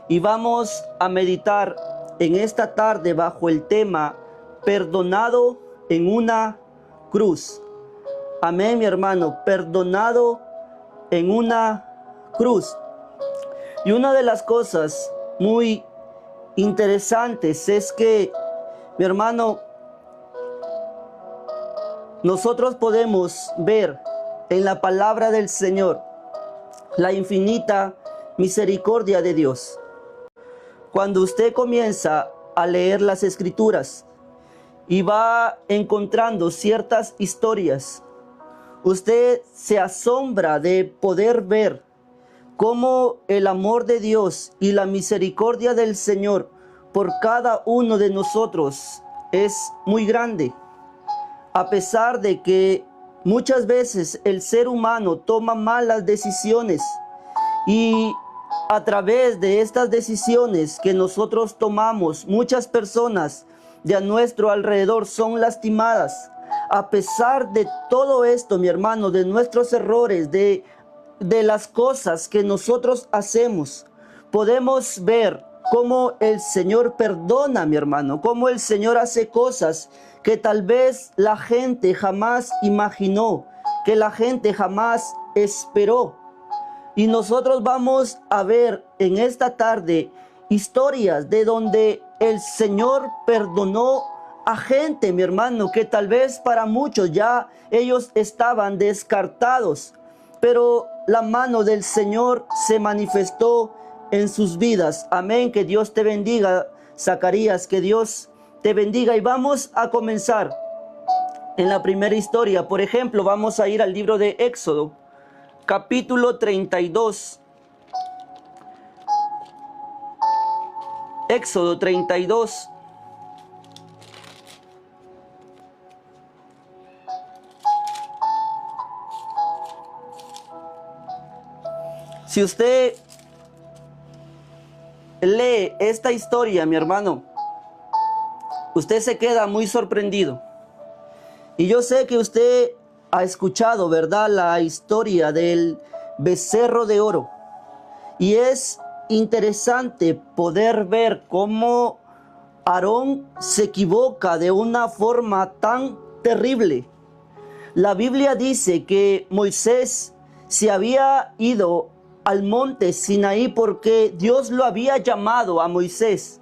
y vamos a meditar en esta tarde bajo el tema perdonado en una cruz. Amén, mi hermano, perdonado en una cruz. Y una de las cosas muy interesantes es que, mi hermano, nosotros podemos ver en la palabra del Señor la infinita misericordia de Dios. Cuando usted comienza a leer las Escrituras y va encontrando ciertas historias, usted se asombra de poder ver cómo el amor de Dios y la misericordia del Señor por cada uno de nosotros es muy grande. A pesar de que muchas veces el ser humano toma malas decisiones y a través de estas decisiones que nosotros tomamos, muchas personas de a nuestro alrededor son lastimadas. A pesar de todo esto, mi hermano, de nuestros errores, de las cosas que nosotros hacemos, podemos ver cómo el Señor perdona, mi hermano, cómo el Señor hace cosas que tal vez la gente jamás imaginó, que la gente jamás esperó. Y nosotros vamos a ver en esta tarde historias de donde el Señor perdonó a gente, mi hermano, que tal vez para muchos ya ellos estaban descartados, pero la mano del Señor se manifestó en sus vidas. Amén, que Dios te bendiga, Zacarías, que Dios te bendiga. Y vamos a comenzar en la primera historia. Por ejemplo, vamos a ir al libro de Éxodo, capítulo 32. Éxodo 32. Si usted lee esta historia, mi hermano, usted se queda muy sorprendido. Y yo sé que usted ha escuchado, ¿verdad?, la historia del becerro de oro. Y es interesante poder ver cómo Aarón se equivoca de una forma tan terrible. La Biblia dice que Moisés se había ido al monte Sinaí porque Dios lo había llamado a Moisés.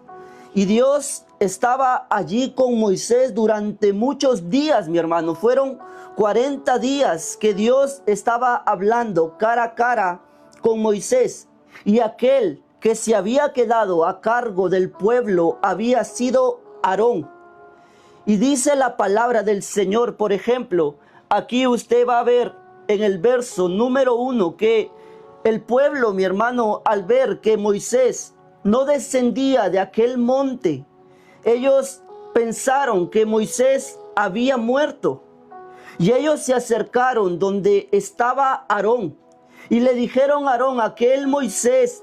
Y Dios estaba allí con Moisés durante muchos días, mi hermano. Fueron 40 días que Dios estaba hablando cara a cara con Moisés. Y aquel que se había quedado a cargo del pueblo había sido Aarón. Y dice la palabra del Señor, por ejemplo, aquí usted va a ver en el verso número 1 que el pueblo, mi hermano, al ver que Moisés no descendía de aquel monte, ellos pensaron que Moisés había muerto. Y ellos se acercaron donde estaba Aarón y le dijeron a Aarón: aquel Moisés,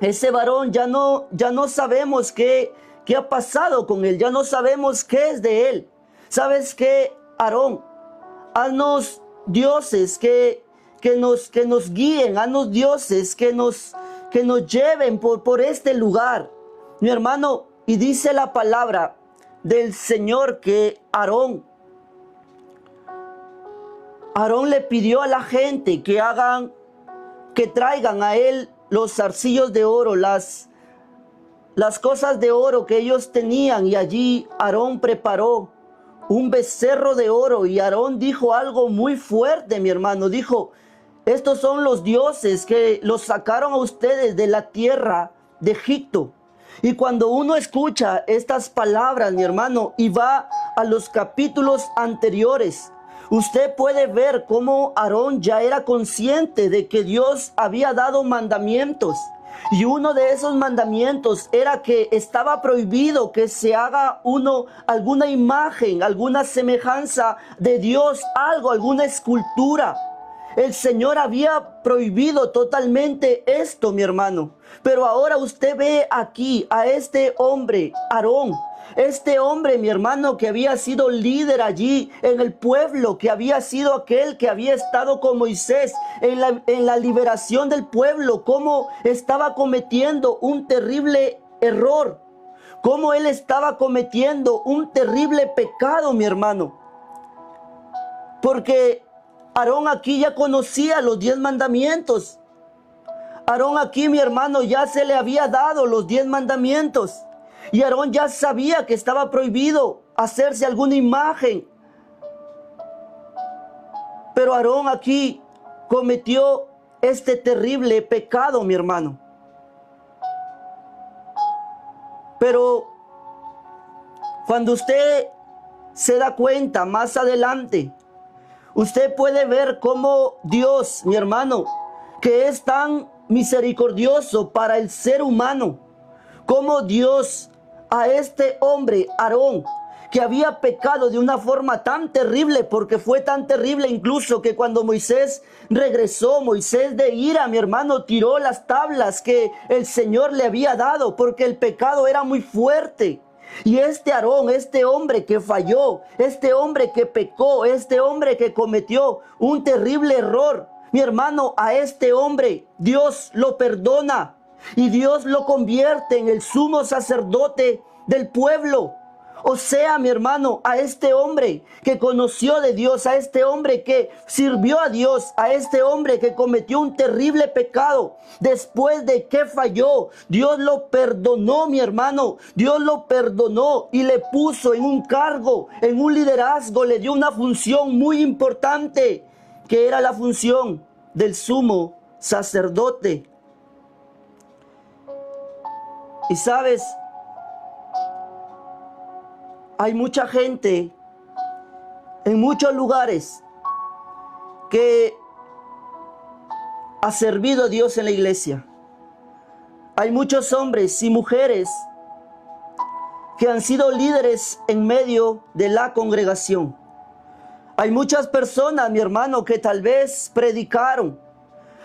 ese varón, ya no sabemos qué ha pasado con él, ya no sabemos qué es de él. ¿Sabes qué, Aarón? Haznos dioses que nos guíen, haznos dioses que nos lleven por este lugar, mi hermano. Y dice la palabra del Señor que Aarón le pidió a la gente que traigan a él los zarcillos de oro, las cosas de oro que ellos tenían, y allí Aarón preparó un becerro de oro. Y Aarón dijo algo muy fuerte, mi hermano. Dijo: estos son los dioses que los sacaron a ustedes de la tierra de Egipto. Y cuando uno escucha estas palabras, mi hermano, y va a los capítulos anteriores, usted puede ver cómo Aarón ya era consciente de que Dios había dado mandamientos. Y uno de esos mandamientos era que estaba prohibido que se haga alguna imagen, alguna semejanza de Dios, alguna escultura. El Señor había prohibido totalmente esto, mi hermano. Pero ahora usted ve aquí a este hombre, Aarón. Este hombre, mi hermano, que había sido líder allí en el pueblo, que había sido aquel que había estado con Moisés en la liberación del pueblo, cómo estaba cometiendo un terrible error, cómo él estaba cometiendo un terrible pecado, mi hermano. Porque Aarón aquí ya conocía los 10 mandamientos. Aarón aquí, mi hermano, ya se le había dado los 10 mandamientos. Y Aarón ya sabía que estaba prohibido hacerse alguna imagen. Pero Aarón aquí cometió este terrible pecado, mi hermano. Pero cuando usted se da cuenta más adelante, usted puede ver cómo Dios, mi hermano, que es tan misericordioso para el ser humano, cómo Dios a este hombre, Aarón, que había pecado de una forma tan terrible, porque fue tan terrible incluso que cuando Moisés regresó, Moisés de ira, mi hermano, tiró las tablas que el Señor le había dado, porque el pecado era muy fuerte. Y este Aarón, este hombre que falló, este hombre que pecó, este hombre que cometió un terrible error, mi hermano, a este hombre Dios lo perdona y Dios lo convierte en el sumo sacerdote del pueblo. O sea, mi hermano, a este hombre que conoció de Dios, a este hombre que sirvió a Dios, a este hombre que cometió un terrible pecado, después de que falló, Dios lo perdonó, mi hermano. Dios lo perdonó y le puso en un cargo, en un liderazgo, le dio una función muy importante, que era la función del sumo sacerdote. Y sabes, hay mucha gente en muchos lugares que ha servido a Dios en la iglesia. Hay muchos hombres y mujeres que han sido líderes en medio de la congregación. Hay muchas personas, mi hermano, que tal vez predicaron.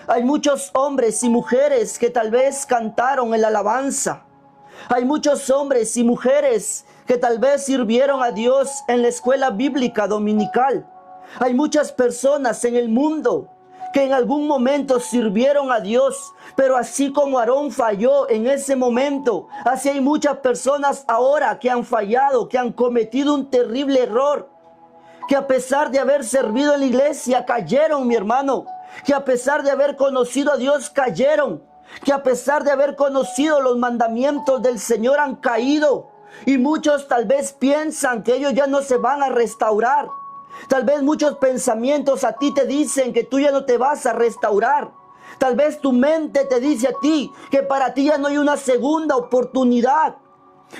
Hay muchos hombres y mujeres que tal vez cantaron en la alabanza. Hay muchos hombres y mujeres que tal vez sirvieron a Dios en la escuela bíblica dominical. Hay muchas personas en el mundo que en algún momento sirvieron a Dios, pero así como Aarón falló en ese momento, así hay muchas personas ahora que han fallado, que han cometido un terrible error, que a pesar de haber servido en la iglesia cayeron, mi hermano, que a pesar de haber conocido a Dios cayeron, que a pesar de haber conocido los mandamientos del Señor han caído. Y muchos tal vez piensan que ellos ya no se van a restaurar. Tal vez muchos pensamientos a ti te dicen que tú ya no te vas a restaurar. Tal vez tu mente te dice a ti que para ti ya no hay una segunda oportunidad.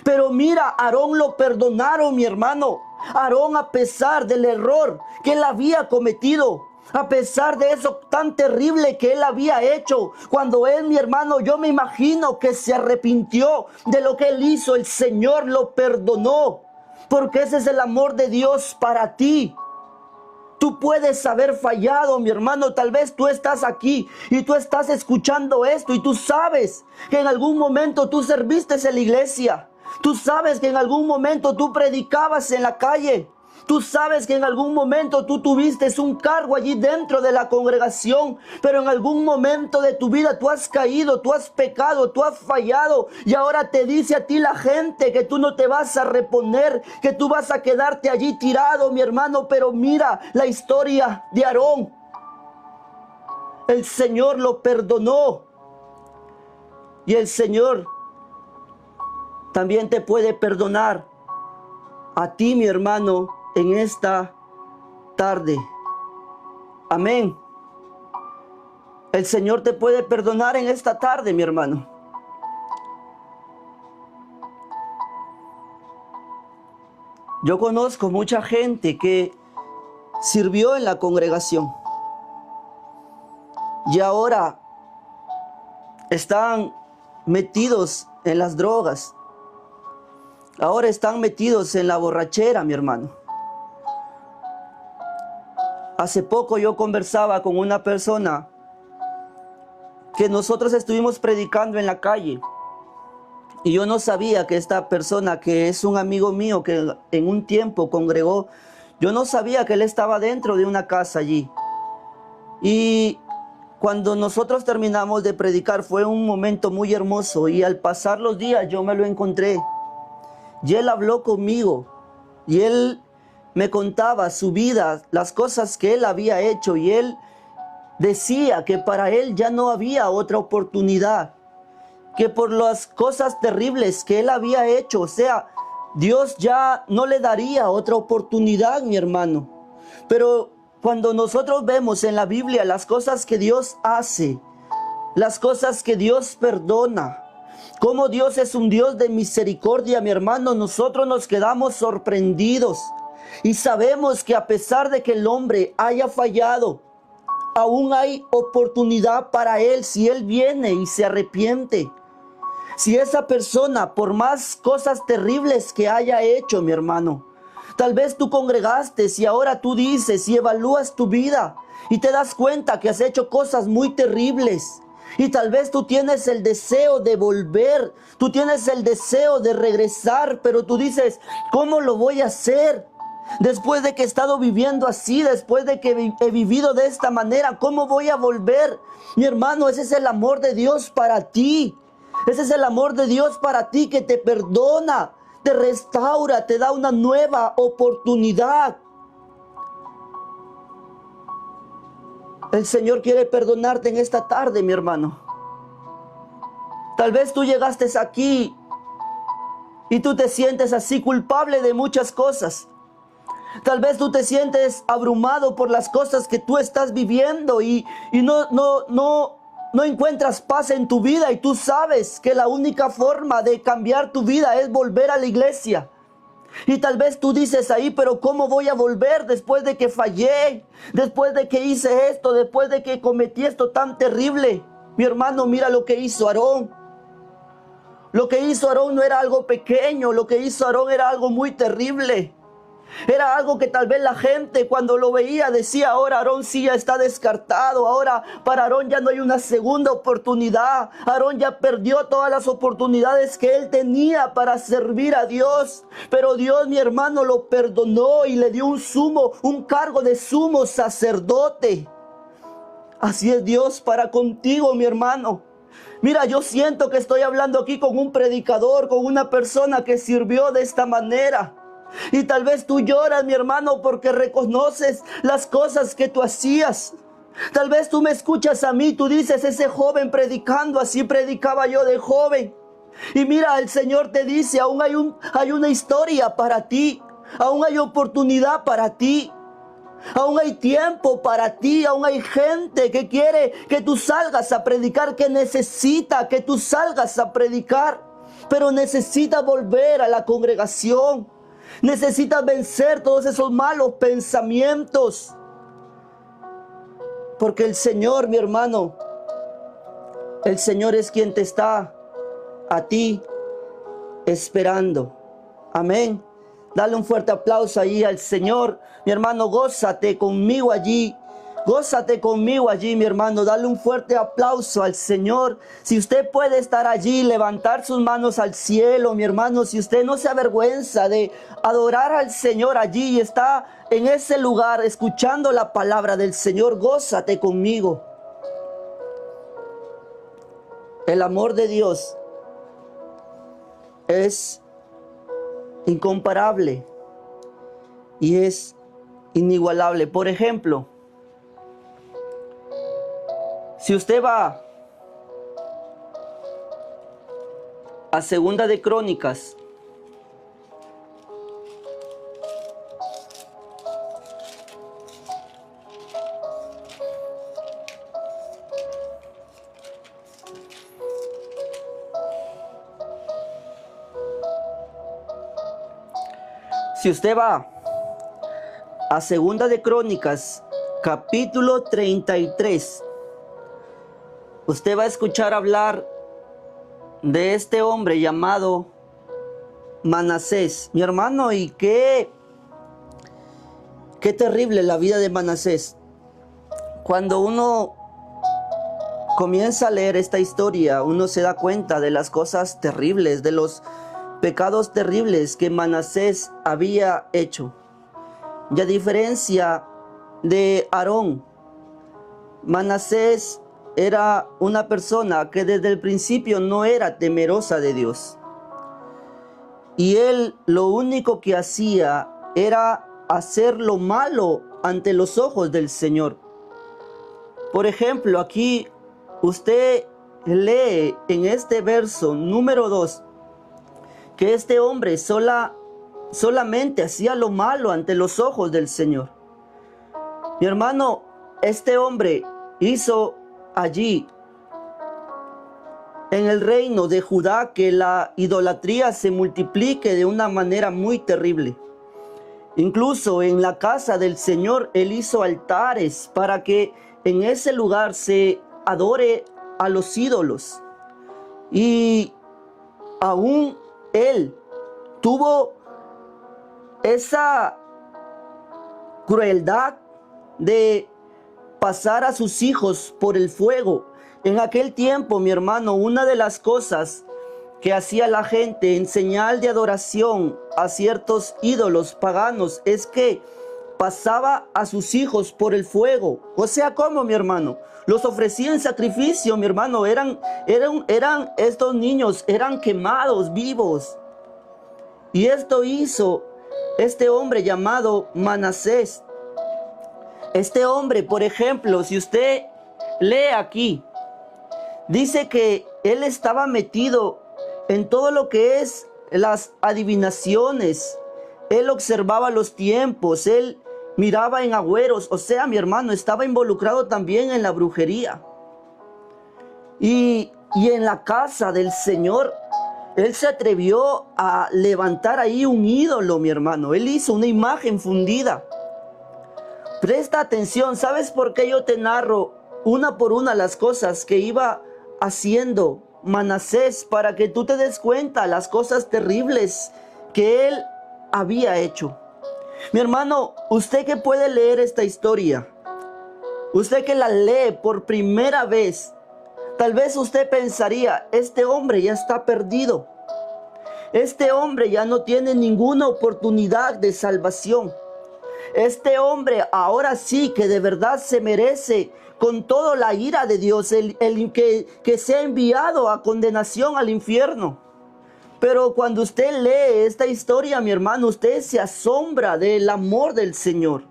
Pero mira, Aarón lo perdonaron, mi hermano. Aarón, a pesar del error que él había cometido, a pesar de eso tan terrible que él había hecho, cuando él, mi hermano, yo me imagino que se arrepintió de lo que él hizo, el Señor lo perdonó, porque ese es el amor de Dios para ti. Tú puedes haber fallado, mi hermano. Tal vez tú estás aquí y tú estás escuchando esto y tú sabes que en algún momento tú serviste en la iglesia. Tú sabes que en algún momento tú predicabas en la calle. Tú sabes que en algún momento tú tuviste un cargo allí dentro de la congregación, pero en algún momento de tu vida tú has caído, tú has pecado, tú has fallado, y ahora te dice a ti la gente que tú no te vas a reponer, que tú vas a quedarte allí tirado, mi hermano. Pero mira la historia de Aarón. El Señor lo perdonó, y el Señor también te puede perdonar a ti, mi hermano, en esta tarde. Amén. El Señor te puede perdonar en esta tarde, mi hermano. Yo conozco mucha gente que sirvió en la congregación y ahora están metidos en las drogas. Ahora están metidos en la borrachera, mi hermano. Hace poco yo conversaba con una persona que nosotros estuvimos predicando en la calle. Y yo no sabía que esta persona, que es un amigo mío que en un tiempo congregó, yo no sabía que él estaba dentro de una casa allí. Y cuando nosotros terminamos de predicar fue un momento muy hermoso, y al pasar los días yo me lo encontré. Y él habló conmigo y él me contaba su vida, las cosas que él había hecho, y él decía que para él ya no había otra oportunidad, que por las cosas terribles que él había hecho, o sea, Dios ya no le daría otra oportunidad, mi hermano. Pero cuando nosotros vemos en la Biblia las cosas que Dios hace, las cosas que Dios perdona, como Dios es un Dios de misericordia, mi hermano, nosotros nos quedamos sorprendidos y sabemos que a pesar de que el hombre haya fallado, aún hay oportunidad para él si él viene y se arrepiente. Si esa persona, por más cosas terribles que haya hecho, mi hermano, tal vez tú congregaste y ahora tú dices y evalúas tu vida y te das cuenta que has hecho cosas muy terribles. Y tal vez tú tienes el deseo de volver, tú tienes el deseo de regresar, pero tú dices, ¿cómo lo voy a hacer? Después de que he estado viviendo así, después de que he vivido de esta manera, ¿cómo voy a volver? Mi hermano, ese es el amor de Dios para ti. Ese es el amor de Dios para ti, que te perdona, te restaura, te da una nueva oportunidad. El Señor quiere perdonarte en esta tarde, mi hermano. Tal vez tú llegaste aquí y tú te sientes así culpable de muchas cosas. Tal vez tú te sientes abrumado por las cosas que tú estás viviendo y no encuentras paz en tu vida, y tú sabes que la única forma de cambiar tu vida es volver a la iglesia. Y tal vez tú dices ahí, pero ¿cómo voy a volver después de que fallé? Después de que hice esto, después de que cometí esto tan terrible. Mi hermano, mira lo que hizo Aarón. Lo que hizo Aarón no era algo pequeño, lo que hizo Aarón era algo muy terrible. Era algo que tal vez la gente cuando lo veía decía, ahora Aarón sí ya está descartado, ahora para Aarón ya no hay una segunda oportunidad. Aarón ya perdió todas las oportunidades que él tenía para servir a Dios. Pero Dios, mi hermano, lo perdonó y le dio un cargo de sumo sacerdote. Así es Dios para contigo, mi hermano. Mira, yo siento que estoy hablando aquí con un predicador, con una persona que sirvió de esta manera. Y tal vez tú lloras, mi hermano, porque reconoces las cosas que tú hacías. Tal vez tú me escuchas a mí, tú dices, ese joven predicando, así predicaba yo de joven. Y mira, el Señor te dice, aún hay una historia para ti, aún hay oportunidad para ti, aún hay tiempo para ti, aún hay gente que quiere que tú salgas a predicar, que necesita que tú salgas a predicar, pero necesita volver a la congregación. Necesitas vencer todos esos malos pensamientos. Porque el Señor, mi hermano, el Señor es quien te está a ti esperando. Amén. Dale un fuerte aplauso ahí al Señor. Mi hermano, gózate conmigo allí. Gózate conmigo allí, mi hermano. Dale un fuerte aplauso al Señor. Si usted puede estar allí, levantar sus manos al cielo, mi hermano. Si usted no se avergüenza de adorar al Señor allí y está en ese lugar escuchando la palabra del Señor, gózate conmigo. El amor de Dios es incomparable y es inigualable. Por ejemplo, si usted va a Segunda de Crónicas, si usted va a Segunda de Crónicas, capítulo 33, usted va a escuchar hablar de este hombre llamado Manasés. Mi hermano, y qué Qué terrible la vida de Manasés. Cuando uno comienza a leer esta historia, uno se da cuenta de las cosas terribles, de los pecados terribles que Manasés había hecho. Y a diferencia de Aarón, Manasés era una persona que desde el principio no era temerosa de Dios. Y él lo único que hacía era hacer lo malo ante los ojos del Señor. Por ejemplo, aquí usted lee en este verso número 2 que este hombre solamente hacía lo malo ante los ojos del Señor. Mi hermano, este hombre hizo allí en el reino de Judá que la idolatría se multiplique de una manera muy terrible. Incluso en la casa del Señor él hizo altares para que en ese lugar se adore a los ídolos. Y aún él tuvo esa crueldad de pasar a sus hijos por el fuego. En aquel tiempo, mi hermano, una de las cosas que hacía la gente en señal de adoración a ciertos ídolos paganos es que pasaba a sus hijos por el fuego. O sea, ¿cómo, mi hermano? Los ofrecía en sacrificio, mi hermano. Estos niños eran quemados vivos. Y esto hizo este hombre llamado Manasés. Este hombre, por ejemplo, si usted lee aquí, dice que él estaba metido en todo lo que es las adivinaciones. Él observaba los tiempos, él miraba en agüeros. O sea, mi hermano, estaba involucrado también en la brujería. Y en la casa del Señor, él se atrevió a levantar ahí un ídolo, mi hermano. Él hizo una imagen fundida. Presta atención, ¿sabes por qué yo te narro una por una las cosas que iba haciendo Manasés? Para que tú te des cuenta las cosas terribles que él había hecho. Mi hermano, usted que puede leer esta historia, usted que la lee por primera vez, tal vez usted pensaría, este hombre ya está perdido. Este hombre ya no tiene ninguna oportunidad de salvación. Este hombre ahora sí que de verdad se merece con toda la ira de Dios, que sea enviado a condenación al infierno. Pero cuando usted lee esta historia, mi hermano, usted se asombra del amor del Señor.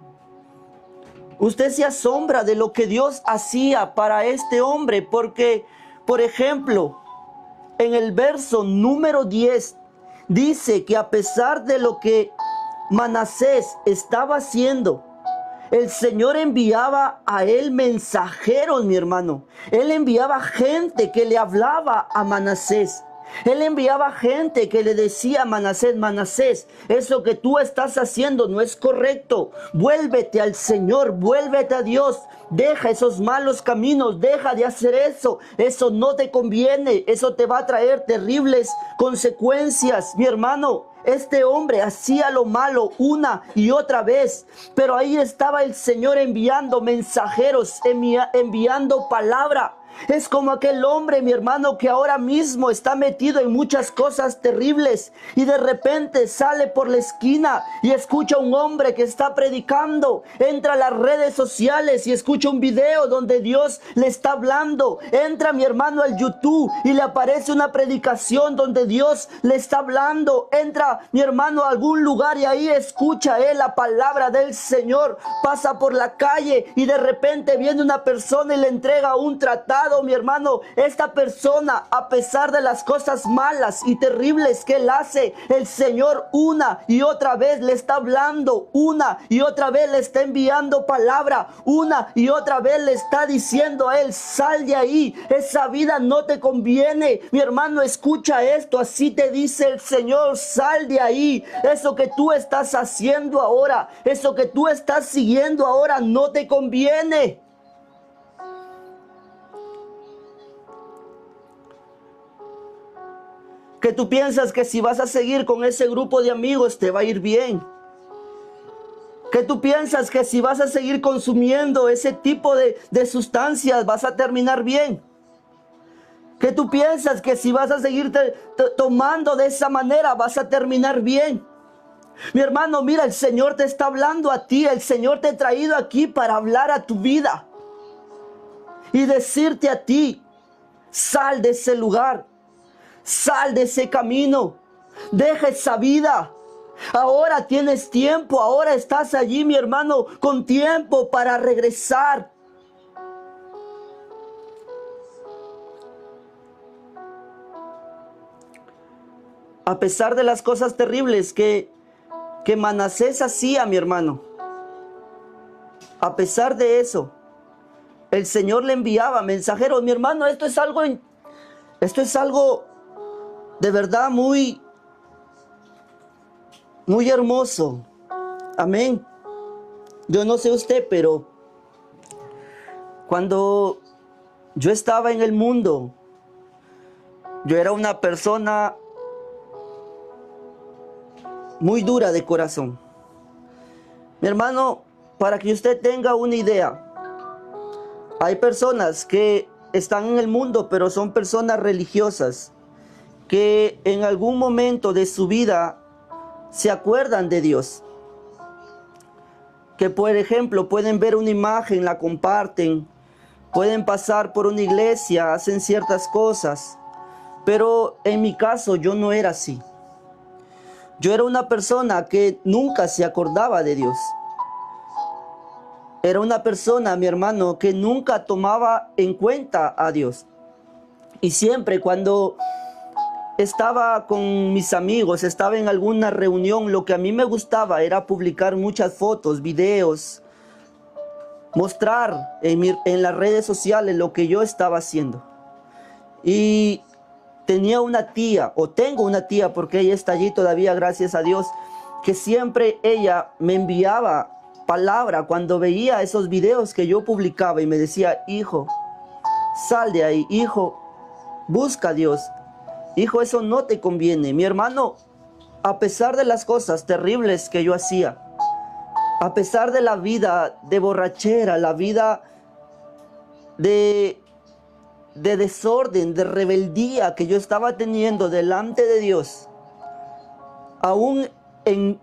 Usted se asombra de lo que Dios hacía para este hombre, porque, por ejemplo, en el verso número 10, dice que a pesar de lo que Manasés estaba haciendo, el Señor enviaba a él mensajeros, mi hermano. Él enviaba gente que le hablaba a Manasés. Él enviaba gente que le decía a Manasés, Manasés, eso que tú estás haciendo no es correcto. Vuélvete al Señor, vuélvete a Dios. Deja esos malos caminos, deja de hacer eso. Eso no te conviene, eso te va a traer terribles consecuencias, mi hermano. Este hombre hacía lo malo una y otra vez, pero ahí estaba el Señor enviando mensajeros, enviando palabra. Es como aquel hombre, mi hermano, que ahora mismo está metido en muchas cosas terribles y de repente sale por la esquina y escucha a un hombre que está predicando. Entra a las redes sociales y escucha un video donde Dios le está hablando. Entra, mi hermano, al YouTube y le aparece una predicación donde Dios le está hablando. Entra, mi hermano, a algún lugar y ahí escucha él la palabra del Señor. Pasa por la calle y de repente viene una persona y le entrega un tratado. Mi hermano, esta persona, a pesar de las cosas malas y terribles que él hace, el Señor una y otra vez le está hablando, una y otra vez le está enviando palabra, una y otra vez le está diciendo a él, sal de ahí, esa vida no te conviene. Mi hermano, escucha esto, así te dice el Señor, sal de ahí. Eso que tú estás haciendo ahora, eso que tú estás siguiendo ahora no te conviene. Que tú piensas que si vas a seguir con ese grupo de amigos te va a ir bien. ¿Que tú piensas que si vas a seguir consumiendo ese tipo de sustancias vas a terminar bien? ¿Que tú piensas que si vas a seguir tomando de esa manera vas a terminar bien? Mi hermano, mira, el Señor te está hablando a ti. El Señor te ha traído aquí para hablar a tu vida y decirte a ti: sal de ese lugar, sal de ese camino, deja esa vida. Ahora tienes tiempo, ahora estás allí, mi hermano, con tiempo para regresar. A pesar de las cosas terribles que Manasés hacía, mi hermano, a pesar de eso, el Señor le enviaba mensajeros. Mi hermano, esto es algo de verdad muy hermoso. Amén. Yo no sé usted, pero cuando yo estaba en el mundo, yo era una persona muy dura de corazón. Mi hermano, para que usted tenga una idea, hay personas que están en el mundo, pero son personas religiosas, que en algún momento de su vida se acuerdan de Dios. Que por ejemplo pueden ver una imagen, la comparten, pueden pasar por una iglesia, hacen ciertas cosas. Pero en mi caso yo no era así. Yo era una persona que nunca se acordaba de Dios. Era una persona, mi hermano, que nunca tomaba en cuenta a Dios. Y siempre cuando estaba con mis amigos, estaba en alguna reunión, lo que a mí me gustaba era publicar muchas fotos, videos, mostrar en las redes sociales lo que yo estaba haciendo. Y tenía una tía, o tengo una tía, porque ella está allí todavía, gracias a Dios, que siempre ella me enviaba palabra cuando veía esos videos que yo publicaba y me decía: hijo, sal de ahí, hijo, busca a Dios. Hijo, eso no te conviene. Mi hermano, a pesar de las cosas terribles que yo hacía, a pesar de la vida de borrachera, la vida de desorden, de rebeldía que yo estaba teniendo delante de Dios, aún en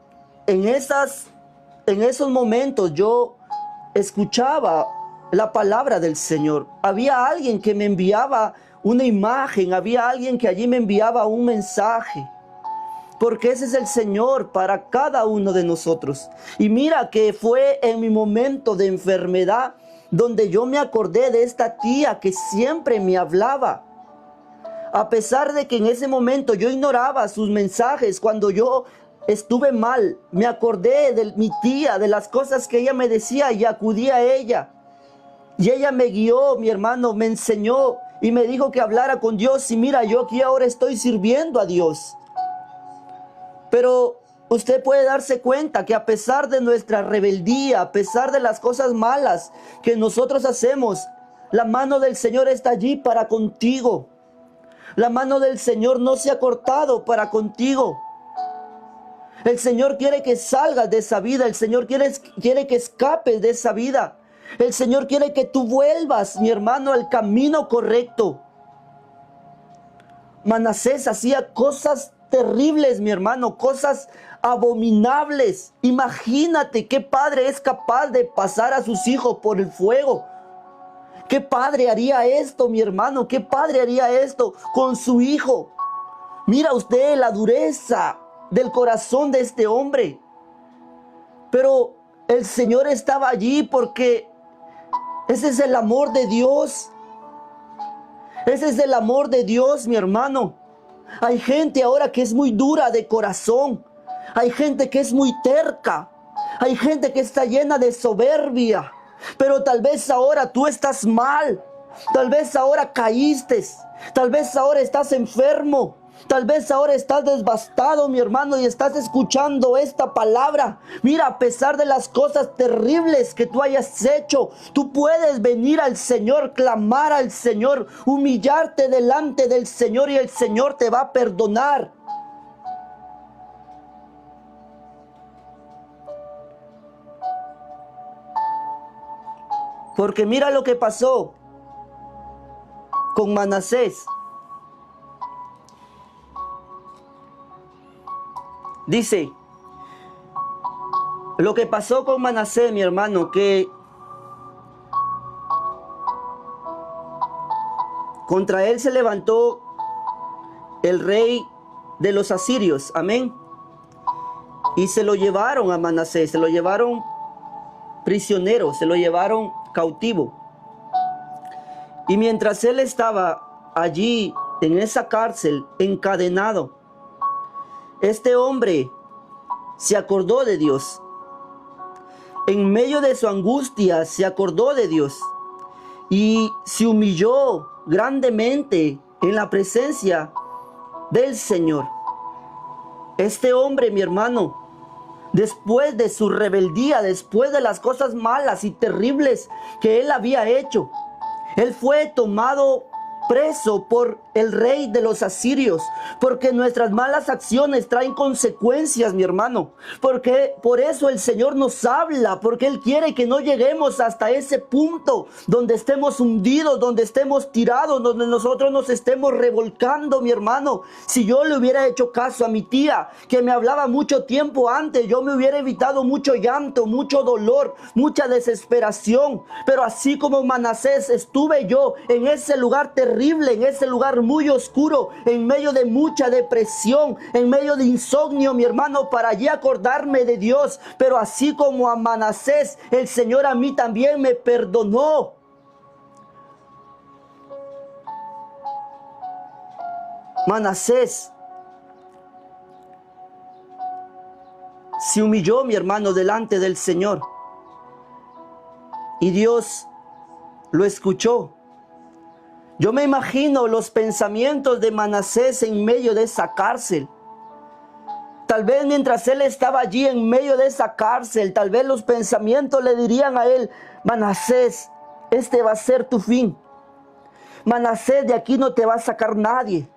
esos momentos yo escuchaba la palabra del Señor. Había alguien que me enviaba una imagen, había alguien que allí me enviaba un mensaje, porque ese es el Señor para cada uno de nosotros. Y mira que fue en mi momento de enfermedad donde yo me acordé de esta tía que siempre me hablaba. A pesar de que en ese momento yo ignoraba sus mensajes, cuando yo estuve mal, me acordé de mi tía, de las cosas que ella me decía, y acudí a ella. Y ella me guió, mi hermano, me enseñó y me dijo que hablara con Dios. Y mira, yo aquí ahora estoy sirviendo a Dios. Pero usted puede darse cuenta que a pesar de nuestra rebeldía, a pesar de las cosas malas que nosotros hacemos, la mano del Señor está allí para contigo. La mano del Señor no se ha cortado para contigo. El Señor quiere que salgas de esa vida. El Señor quiere que escapes de esa vida. El Señor quiere que tú vuelvas, mi hermano, al camino correcto. Manasés hacía cosas terribles, mi hermano, cosas abominables. Imagínate qué padre es capaz de pasar a sus hijos por el fuego. ¿Qué padre haría esto, mi hermano? ¿Qué padre haría esto con su hijo? Mira usted la dureza del corazón de este hombre. Pero el Señor estaba allí porque ese es el amor de Dios. Ese es el amor de Dios, mi hermano. Hay gente ahora que es muy dura de corazón. Hay gente que es muy terca. Hay gente que está llena de soberbia. Pero tal vez ahora tú estás mal. Tal vez ahora caíste. Tal vez ahora estás enfermo. Tal vez ahora estás devastado, mi hermano, y estás escuchando esta palabra. Mira, a pesar de las cosas terribles que tú hayas hecho, tú puedes venir al Señor, clamar al Señor, humillarte delante del Señor, y el Señor te va a perdonar. Porque mira lo que pasó con Manasés. Dice, lo que pasó con Manasés, mi hermano, que contra él se levantó el rey de los asirios, amén. Y se lo llevaron a Manasés, se lo llevaron prisionero, se lo llevaron cautivo. Y mientras él estaba allí en esa cárcel, encadenado, este hombre se acordó de Dios. En medio de su angustia se acordó de Dios y se humilló grandemente en la presencia del Señor. Este hombre, mi hermano, después de su rebeldía, después de las cosas malas y terribles que él había hecho, él fue tomado preso por el rey de los asirios, porque nuestras malas acciones traen consecuencias, mi hermano, porque por eso el Señor nos habla, porque Él quiere que no lleguemos hasta ese punto donde estemos hundidos, donde estemos tirados, donde nosotros nos estemos revolcando, mi hermano. Si yo le hubiera hecho caso a mi tía, que me hablaba mucho tiempo antes, yo me hubiera evitado mucho llanto, mucho dolor, mucha desesperación. Pero así como Manasés, estuve yo en ese lugar terrible, en ese lugar muy oscuro, en medio de mucha depresión, en medio de insomnio, mi hermano, para allí acordarme de Dios. Pero así como a Manasés, el Señor a mí también me perdonó. Manasés se humilló, mi hermano, delante del Señor, y Dios lo escuchó. Yo me imagino los pensamientos de Manasés en medio de esa cárcel. Tal vez mientras él estaba allí en medio de esa cárcel, tal vez los pensamientos le dirían a él: Manasés, este va a ser tu fin. Manasés, de aquí no te va a sacar nadie.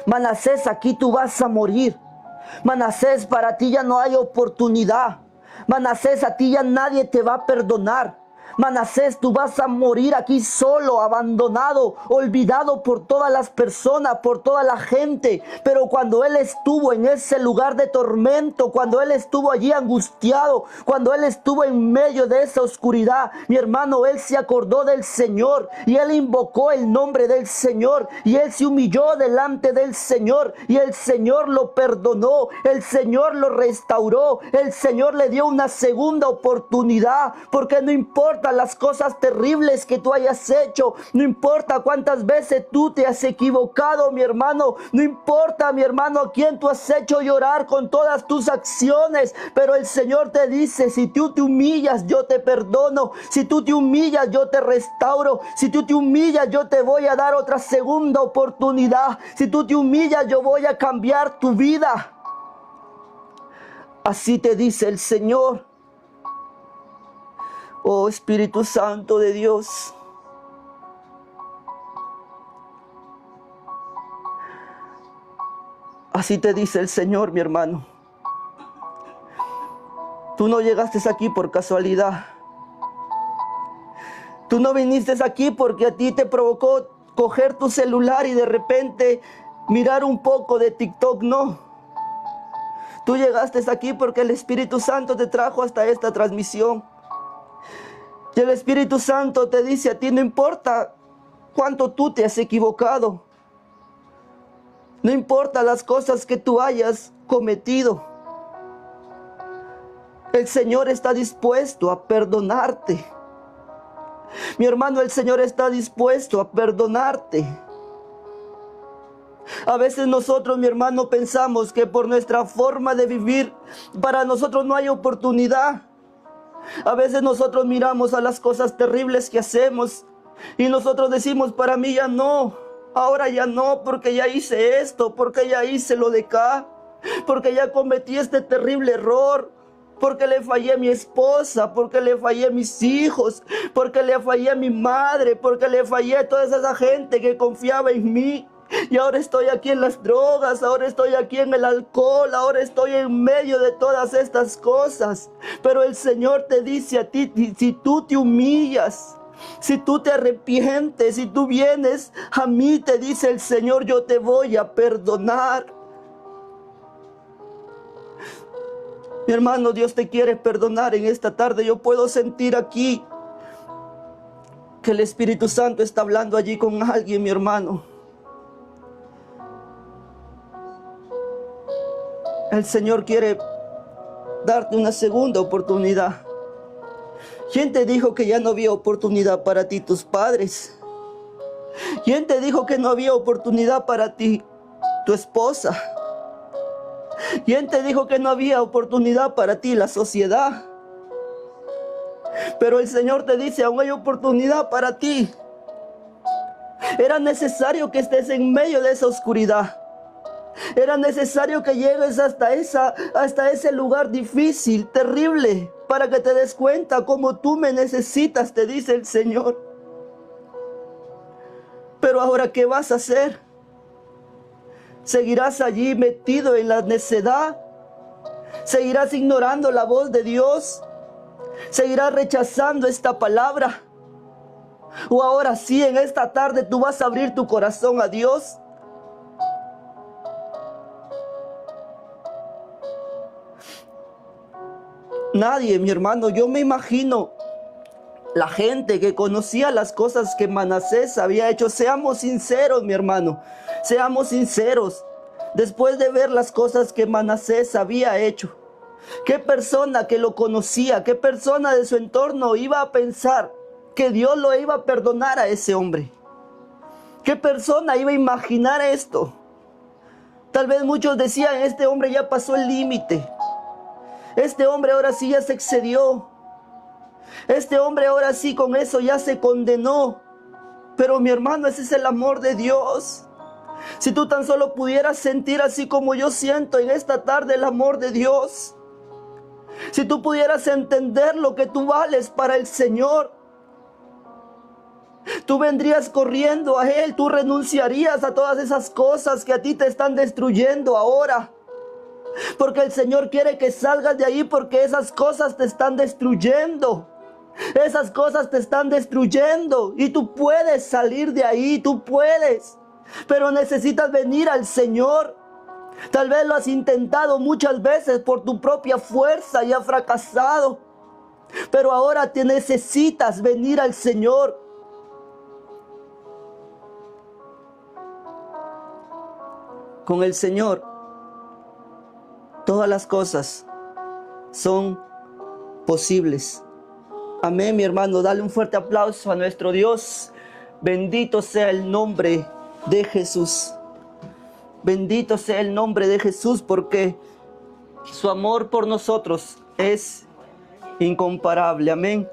Manasés, aquí tú vas a morir. Manasés, para ti ya no hay oportunidad. Manasés, a ti ya nadie te va a perdonar. Manasés, tú vas a morir aquí solo, abandonado, olvidado por todas las personas, por toda la gente. Pero cuando él estuvo en ese lugar de tormento, cuando él estuvo allí angustiado, cuando él estuvo en medio de esa oscuridad, mi hermano, él se acordó del Señor y él invocó el nombre del Señor y él se humilló delante del Señor y el Señor lo perdonó, el Señor lo restauró, el Señor le dio una segunda oportunidad, porque no importa las cosas terribles que tú hayas hecho, no importa cuántas veces tú te has equivocado, mi hermano, no importa, mi hermano, a quién tú has hecho llorar con todas tus acciones, pero el Señor te dice: si tú te humillas, yo te perdono. Si tú te humillas, yo te restauro. Si tú te humillas, yo te voy a dar otra segunda oportunidad. Si tú te humillas, yo voy a cambiar tu vida. Así te dice el Señor. Oh Espíritu Santo de Dios, así te dice el Señor, mi hermano. Tú no llegaste aquí por casualidad. Tú no viniste aquí porque a ti te provocó coger tu celular y de repente mirar un poco de TikTok, no. Tú llegaste aquí porque el Espíritu Santo te trajo hasta esta transmisión. Y el Espíritu Santo te dice a ti: no importa cuánto tú te has equivocado, no importa las cosas que tú hayas cometido, el Señor está dispuesto a perdonarte. Mi hermano, el Señor está dispuesto a perdonarte. A veces nosotros, mi hermano, pensamos que por nuestra forma de vivir, para nosotros no hay oportunidad. A veces nosotros miramos a las cosas terribles que hacemos y nosotros decimos: para mí ya no, ahora ya no, porque ya hice esto, porque ya hice lo de acá, porque ya cometí este terrible error, porque le fallé a mi esposa, porque le fallé a mis hijos, porque le fallé a mi madre, porque le fallé a toda esa gente que confiaba en mí. Y ahora estoy aquí en las drogas, ahora estoy aquí en el alcohol, ahora estoy en medio de todas estas cosas. Pero el Señor te dice a ti, si tú te humillas, si tú te arrepientes, si tú vienes a mí, te dice el Señor, yo te voy a perdonar. Mi hermano, Dios te quiere perdonar en esta tarde. Yo puedo sentir aquí que el Espíritu Santo está hablando allí con alguien, mi hermano. El Señor quiere darte una segunda oportunidad. ¿Quién te dijo que ya no había oportunidad para ti, tus padres? ¿Quién te dijo que no había oportunidad para ti, tu esposa? ¿Quién te dijo que no había oportunidad para ti, la sociedad? Pero el Señor te dice, aún hay oportunidad para ti. Era necesario que estés en medio de esa oscuridad. Era necesario que llegues hasta ese lugar difícil, terrible, para que te des cuenta cómo tú me necesitas, te dice el Señor. Pero ahora, ¿qué vas a hacer? ¿Seguirás allí metido en la necedad? ¿Seguirás ignorando la voz de Dios? ¿Seguirás rechazando esta palabra? ¿O ahora sí, en esta tarde tú vas a abrir tu corazón a Dios? Nadie, mi hermano, yo me imagino la gente que conocía las cosas que Manasés había hecho. Seamos sinceros, mi hermano, seamos sinceros. Después de ver las cosas que Manasés había hecho, ¿qué persona que lo conocía, qué persona de su entorno iba a pensar que Dios lo iba a perdonar a ese hombre? ¿Qué persona iba a imaginar esto? Tal vez muchos decían, este hombre ya pasó el límite. Este hombre ahora sí ya se excedió. Este hombre ahora sí con eso ya se condenó. Pero mi hermano, ese es el amor de Dios. Si tú tan solo pudieras sentir así como yo siento en esta tarde el amor de Dios. Si tú pudieras entender lo que tú vales para el Señor, tú vendrías corriendo a Él, tú renunciarías a todas esas cosas que a ti te están destruyendo ahora. Porque el Señor quiere que salgas de ahí, porque esas cosas te están destruyendo. Esas cosas te están destruyendo y tú puedes salir de ahí, tú puedes. Pero necesitas venir al Señor. Tal vez lo has intentado muchas veces por tu propia fuerza y has fracasado. Pero ahora te necesitas venir al Señor. Con el Señor, todas las cosas son posibles. Amén, mi hermano. Dale un fuerte aplauso a nuestro Dios. Bendito sea el nombre de Jesús. Bendito sea el nombre de Jesús, porque su amor por nosotros es incomparable. Amén.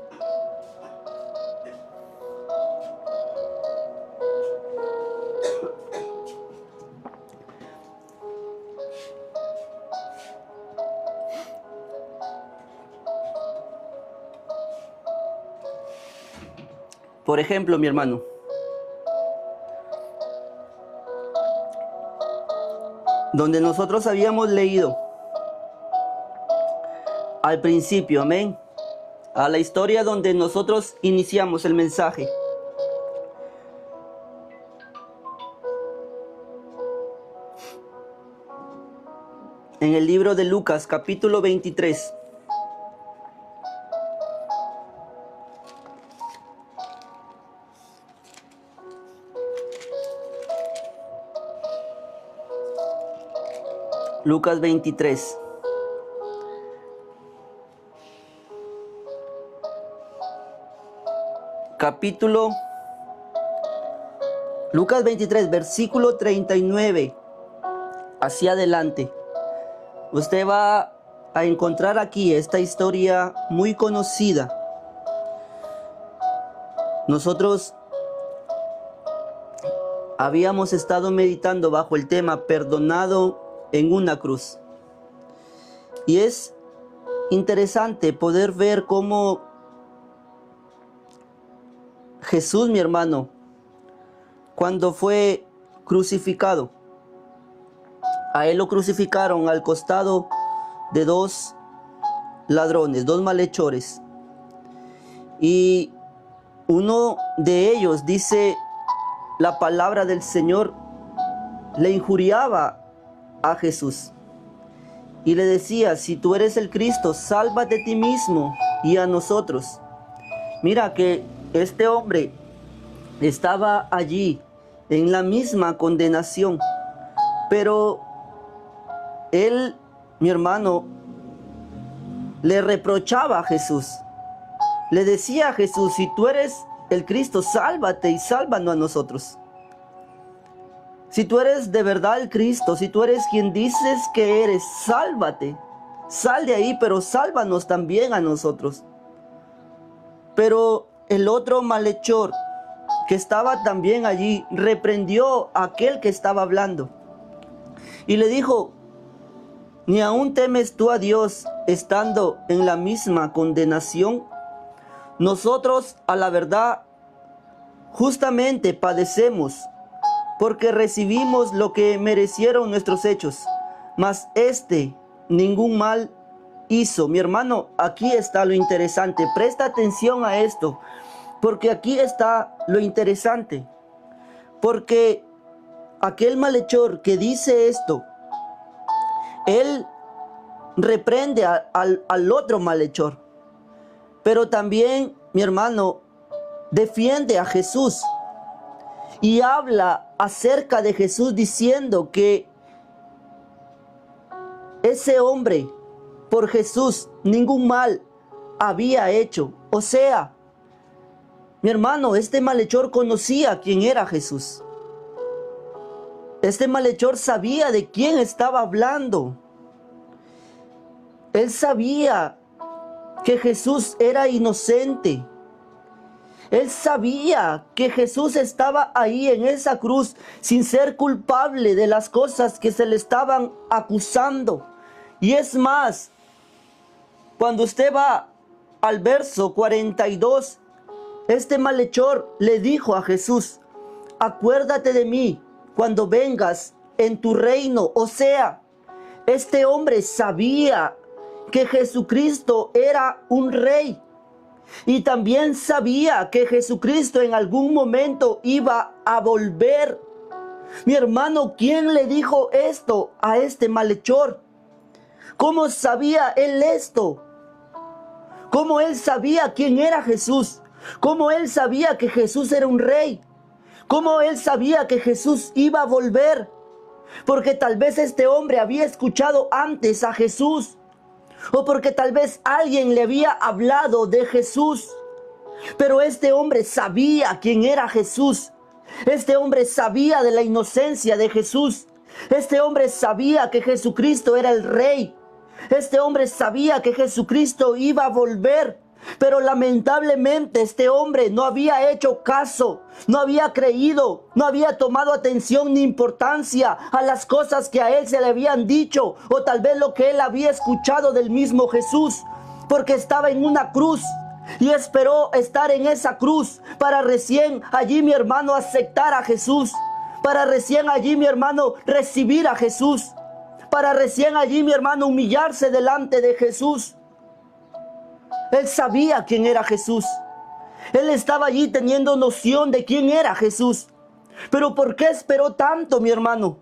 Por ejemplo, mi hermano, donde nosotros habíamos leído al principio, amén, a la historia donde nosotros iniciamos el mensaje. En el libro de Lucas, capítulo 23. Lucas 23. Lucas 23, versículo 39. Hacia adelante. Usted va a encontrar aquí esta historia muy conocida. Nosotros habíamos estado meditando bajo el tema perdonado en una cruz. Y es interesante poder ver cómo Jesús, mi hermano, cuando fue crucificado. A él lo crucificaron al costado de dos ladrones, dos malhechores. Y uno de ellos, dice la palabra del Señor, le injuriaba a Jesús y le decía: si tú eres el Cristo, sálvate a ti mismo y a nosotros. Mira que este hombre estaba allí en la misma condenación, pero él, mi hermano, le reprochaba a Jesús. Le decía a Jesús: si tú eres el Cristo, sálvate y sálvanos a nosotros. Si tú eres de verdad el Cristo, si tú eres quien dices que eres, sálvate. Sal de ahí, pero sálvanos también a nosotros. Pero el otro malhechor que estaba también allí reprendió a aquel que estaba hablando y le dijo: ¿ni aún temes tú a Dios estando en la misma condenación? Nosotros, a la verdad, justamente padecemos, porque recibimos lo que merecieron nuestros hechos, mas este ningún mal hizo. Mi hermano, aquí está lo interesante. Presta atención a esto, porque aquí está lo interesante. Porque aquel malhechor que dice esto, él reprende al otro malhechor, pero también, mi hermano, defiende a Jesús y habla acerca de Jesús diciendo que ese hombre por Jesús ningún mal había hecho. O sea, mi hermano, este malhechor conocía quién era Jesús. Este malhechor sabía de quién estaba hablando. Él sabía que Jesús era inocente. Él sabía que Jesús estaba ahí en esa cruz sin ser culpable de las cosas que se le estaban acusando. Y es más, cuando usted va al verso 42, este malhechor le dijo a Jesús: acuérdate de mí cuando vengas en tu reino. O sea, este hombre sabía que Jesucristo era un rey. Y también sabía que Jesucristo en algún momento iba a volver. Mi hermano, ¿quién le dijo esto a este malhechor? ¿Cómo sabía él esto? ¿Cómo él sabía quién era Jesús? ¿Cómo él sabía que Jesús era un rey? ¿Cómo él sabía que Jesús iba a volver? Porque tal vez este hombre había escuchado antes a Jesús. O porque tal vez alguien le había hablado de Jesús. Pero este hombre sabía quién era Jesús. Este hombre sabía de la inocencia de Jesús. Este hombre sabía que Jesucristo era el Rey. Este hombre sabía que Jesucristo iba a volver. Pero lamentablemente este hombre no había hecho caso, no había creído, no había tomado atención ni importancia a las cosas que a él se le habían dicho, o tal vez lo que él había escuchado del mismo Jesús, porque estaba en una cruz y esperó estar en esa cruz para recién allí, mi hermano, aceptar a Jesús, para recién allí, mi hermano, recibir a Jesús, para recién allí, mi hermano, humillarse delante de Jesús. Él sabía quién era Jesús. Él estaba allí teniendo noción de quién era Jesús. Pero ¿por qué esperó tanto, mi hermano?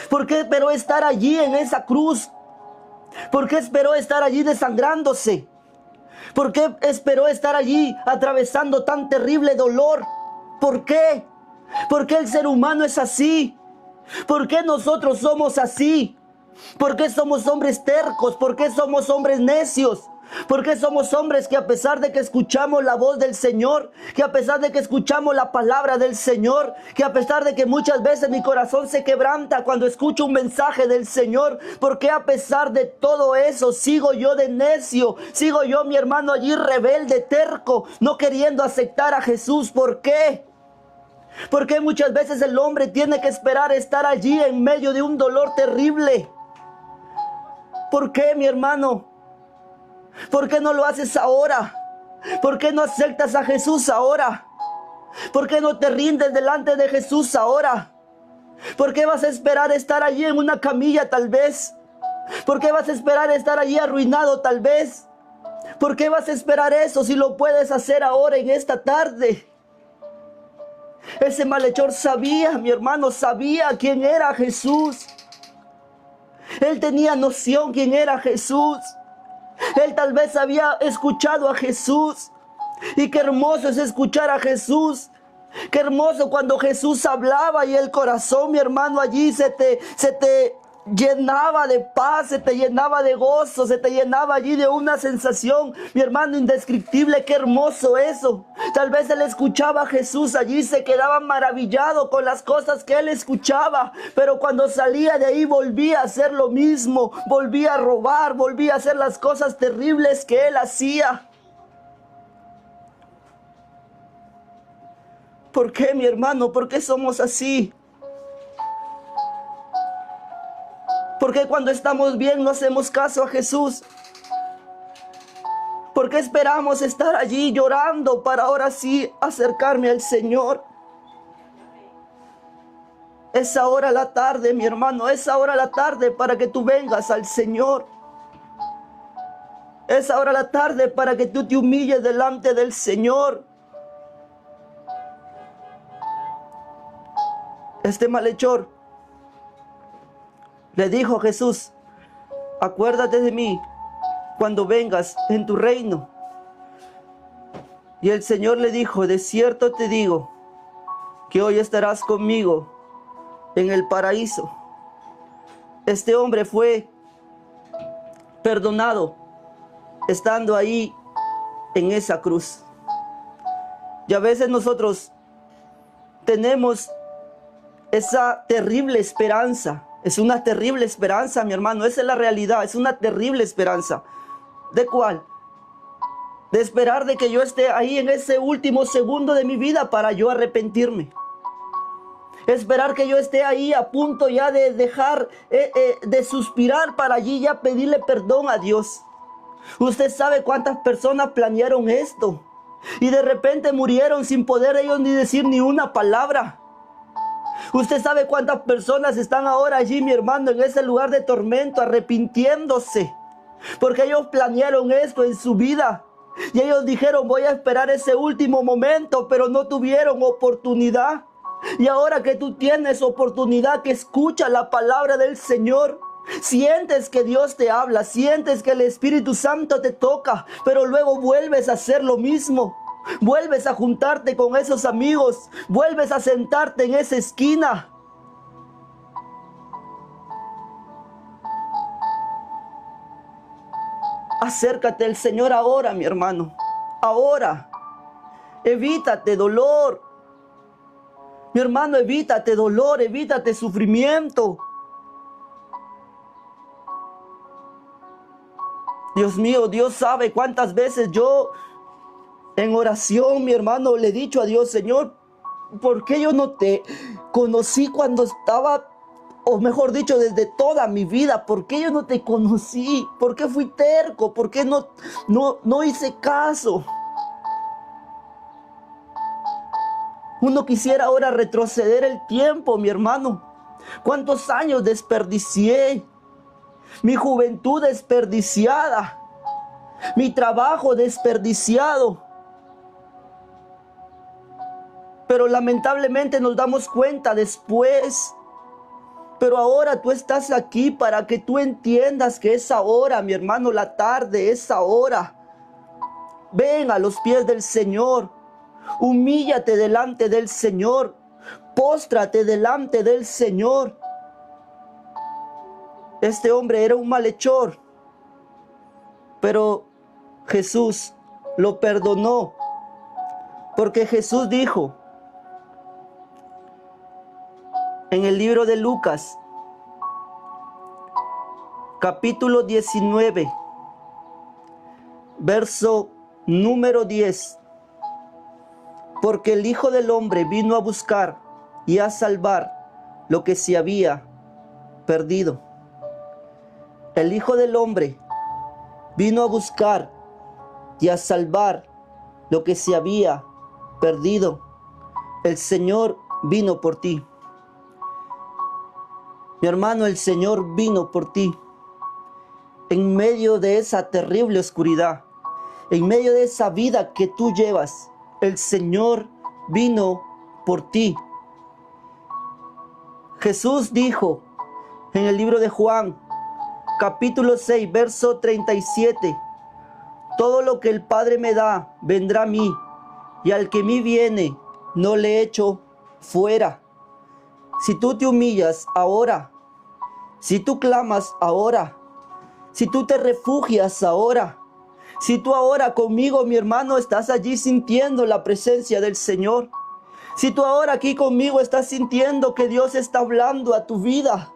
¿Por qué esperó estar allí en esa cruz? ¿Por qué esperó estar allí desangrándose? ¿Por qué esperó estar allí atravesando tan terrible dolor? ¿Por qué? ¿Por qué el ser humano es así? ¿Por qué nosotros somos así? ¿Por qué somos hombres tercos? ¿Por qué somos hombres necios? ¿Por qué somos hombres que a pesar de que escuchamos la voz del Señor, que a pesar de que escuchamos la palabra del Señor, que a pesar de que muchas veces mi corazón se quebranta cuando escucho un mensaje del Señor, por qué a pesar de todo eso sigo yo de necio, sigo yo, mi hermano, allí rebelde, terco, no queriendo aceptar a Jesús? ¿Por qué? ¿Por qué muchas veces el hombre tiene que esperar estar allí en medio de un dolor terrible? ¿Por qué, mi hermano? ¿Por qué no lo haces ahora? ¿Por qué no aceptas a Jesús ahora? ¿Por qué no te rindes delante de Jesús ahora? ¿Por qué vas a esperar estar allí en una camilla tal vez? ¿Por qué vas a esperar estar allí arruinado tal vez? ¿Por qué vas a esperar eso si lo puedes hacer ahora en esta tarde? Ese malhechor sabía, mi hermano, sabía quién era Jesús. Él tenía noción quién era Jesús. Él tal vez había escuchado a Jesús. Y qué hermoso es escuchar a Jesús. Qué hermoso cuando Jesús hablaba y el corazón, mi hermano, allí se te llenaba de paz, se te llenaba de gozo, se te llenaba allí de una sensación, mi hermano, indescriptible. Qué hermoso eso. Tal vez él escuchaba a Jesús allí, se quedaba maravillado con las cosas que él escuchaba, pero cuando salía de ahí volvía a hacer lo mismo, volvía a robar, volvía a hacer las cosas terribles que él hacía. ¿Por qué, mi hermano? ¿Por qué somos así? ¿Por qué cuando estamos bien no hacemos caso a Jesús? ¿Por qué esperamos estar allí llorando para ahora sí acercarme al Señor? Es ahora la tarde, mi hermano, es ahora la tarde para que tú vengas al Señor. Es ahora la tarde para que tú te humilles delante del Señor. Este malhechor le dijo a Jesús: acuérdate de mí cuando vengas en tu reino. Y el Señor le dijo: de cierto te digo que hoy estarás conmigo en el paraíso. Este hombre fue perdonado estando ahí en esa cruz. Y a veces nosotros tenemos esa terrible esperanza. Es una terrible esperanza, mi hermano. Esa es la realidad. Es una terrible esperanza. ¿De cuál? De esperar de que yo esté ahí en ese último segundo de mi vida para yo arrepentirme. Esperar que yo esté ahí a punto ya de dejar de suspirar para allí ya pedirle perdón a Dios. Usted sabe cuántas personas planearon esto y de repente murieron sin poder ellos ni decir ni una palabra. Usted sabe cuántas personas están ahora allí, mi hermano, en ese lugar de tormento, arrepintiéndose, porque ellos planearon esto en su vida. Y ellos dijeron: voy a esperar ese último momento, pero no tuvieron oportunidad. Y ahora que tú tienes oportunidad, que escucha la palabra del Señor, sientes que Dios te habla, sientes que el Espíritu Santo te toca, pero luego vuelves a hacer lo mismo. Vuelves a juntarte con esos amigos, vuelves a sentarte en esa esquina. Acércate al Señor ahora, mi hermano. Ahora. Evítate dolor. Mi hermano, evítate dolor, evítate sufrimiento. Dios mío, Dios sabe cuántas veces yo en oración, mi hermano, le he dicho a Dios: Señor, ¿por qué yo no te conocí cuando estaba, o mejor dicho, desde toda mi vida? ¿Por qué yo no te conocí? ¿Por qué fui terco? ¿Por qué no hice caso? Uno quisiera ahora retroceder el tiempo, mi hermano. ¿Cuántos años desperdicié? Mi juventud desperdiciada. Mi trabajo desperdiciado. Pero lamentablemente nos damos cuenta después. Pero ahora tú estás aquí para que tú entiendas que es ahora, mi hermano, la tarde, es ahora. Ven a los pies del Señor. Humíllate delante del Señor. Póstrate delante del Señor. Este hombre era un malhechor, pero Jesús lo perdonó, porque Jesús dijo en el libro de Lucas, capítulo 19, verso número 10, porque el Hijo del Hombre vino a buscar y a salvar lo que se había perdido. El Hijo del Hombre vino a buscar y a salvar lo que se había perdido. El Señor vino por ti. Mi hermano, el Señor vino por ti. En medio de esa terrible oscuridad, en medio de esa vida que tú llevas, el Señor vino por ti. Jesús dijo en el libro de Juan, capítulo 6, verso 37, todo lo que el Padre me da, vendrá a mí, y al que a mí viene, no le echo fuera. Si tú te humillas ahora, si tú clamas ahora, si tú te refugias ahora, si tú ahora conmigo, mi hermano, estás allí sintiendo la presencia del Señor, si tú ahora aquí conmigo estás sintiendo que Dios está hablando a tu vida,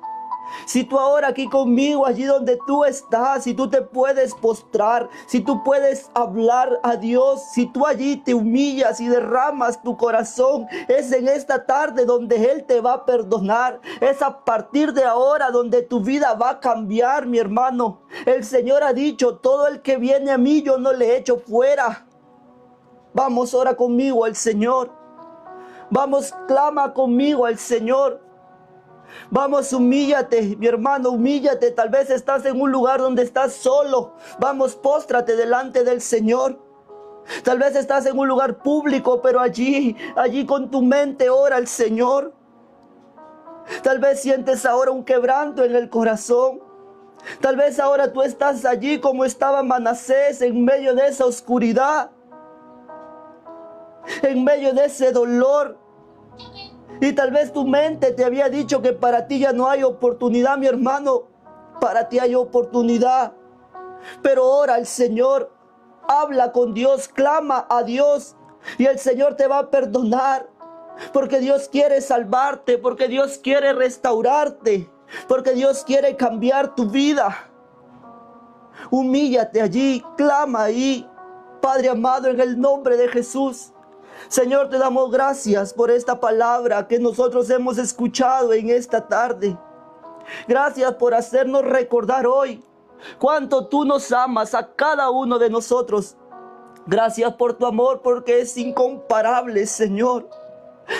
si tú ahora aquí conmigo, allí donde tú estás, si tú te puedes postrar, si tú puedes hablar a Dios, si tú allí te humillas y derramas tu corazón, es en esta tarde donde Él te va a perdonar. Es a partir de ahora donde tu vida va a cambiar, mi hermano. El Señor ha dicho, todo el que viene a mí yo no le echo fuera. Vamos, ora conmigo al Señor. Vamos, clama conmigo al Señor. Vamos, humíllate, mi hermano, humíllate. Tal vez estás en un lugar donde estás solo. Vamos, póstrate delante del Señor. Tal vez estás en un lugar público, pero allí con tu mente ora al Señor. Tal vez sientes ahora un quebranto en el corazón. Tal vez ahora tú estás allí como estaba Manasés, en medio de esa oscuridad, en medio de ese dolor. Y tal vez tu mente te había dicho que para ti ya no hay oportunidad, mi hermano. Para ti hay oportunidad. Pero ora al Señor, habla con Dios, clama a Dios y el Señor te va a perdonar. Porque Dios quiere salvarte, porque Dios quiere restaurarte, porque Dios quiere cambiar tu vida. Humíllate allí, clama ahí. Padre amado, en el nombre de Jesús, Señor, te damos gracias por esta palabra que nosotros hemos escuchado en esta tarde. Gracias por hacernos recordar hoy cuánto tú nos amas a cada uno de nosotros. Gracias por tu amor, porque es incomparable, Señor.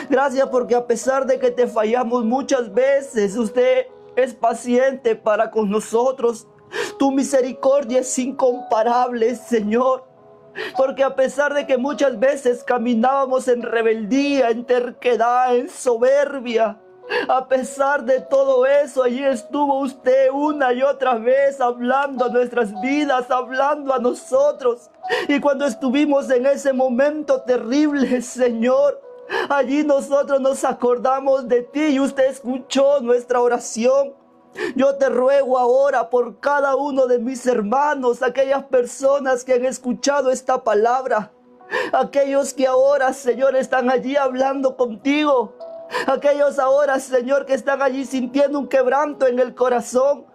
Gracias porque a pesar de que te fallamos muchas veces, usted es paciente para con nosotros. Tu misericordia es incomparable, Señor. Porque a pesar de que muchas veces caminábamos en rebeldía, en terquedad, en soberbia, a pesar de todo eso, allí estuvo usted una y otra vez hablando a nuestras vidas, hablando a nosotros. Y cuando estuvimos en ese momento terrible, Señor, allí nosotros nos acordamos de ti y usted escuchó nuestra oración. Yo te ruego ahora por cada uno de mis hermanos, aquellas personas que han escuchado esta palabra, aquellos que ahora, Señor, están allí hablando contigo, aquellos ahora, Señor, que están allí sintiendo un quebranto en el corazón,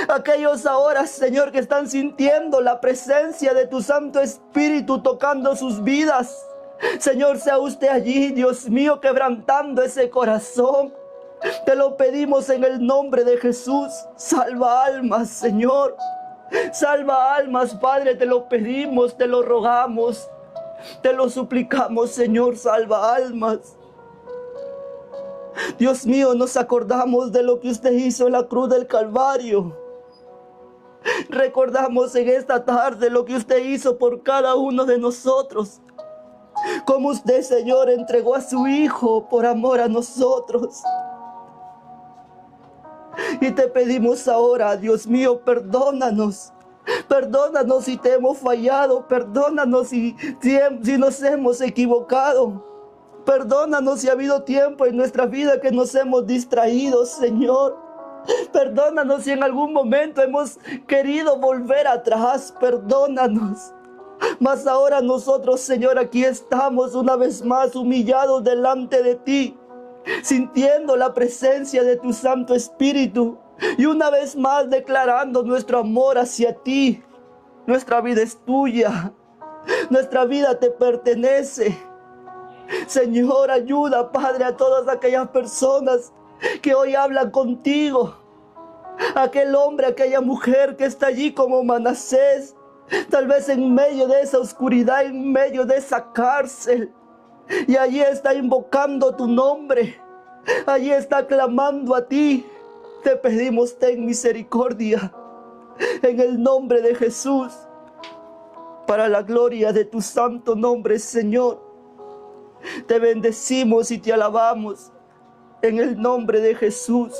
aquellos ahora, Señor, que están sintiendo la presencia de tu Santo Espíritu tocando sus vidas. Señor, sea usted allí, Dios mío, quebrantando ese corazón. Te lo pedimos en el nombre de Jesús. Salva almas, Señor. Salva almas, Padre, te lo pedimos, te lo rogamos, te lo suplicamos, Señor, salva almas. Dios mío, nos acordamos de lo que usted hizo en la cruz del Calvario. Recordamos en esta tarde lo que usted hizo por cada uno de nosotros. Como usted, Señor, entregó a su Hijo por amor a nosotros. Y te pedimos ahora, Dios mío, perdónanos. Perdónanos si te hemos fallado. Perdónanos si nos hemos equivocado. Perdónanos si ha habido tiempo en nuestra vida que nos hemos distraído, Señor. Perdónanos si en algún momento hemos querido volver atrás. Perdónanos. Mas ahora nosotros, Señor, aquí estamos una vez más humillados delante de ti, sintiendo la presencia de tu Santo Espíritu y una vez más declarando nuestro amor hacia ti. Nuestra vida es tuya, nuestra vida te pertenece. Señor, ayuda, Padre, a todas aquellas personas que hoy hablan contigo, aquel hombre, aquella mujer que está allí como Manasés, tal vez en medio de esa oscuridad, en medio de esa cárcel. Y allí está invocando tu nombre. Allí está clamando a ti. Te pedimos, ten misericordia en el nombre de Jesús, para la gloria de tu santo nombre, Señor. Te bendecimos y te alabamos en el nombre de Jesús.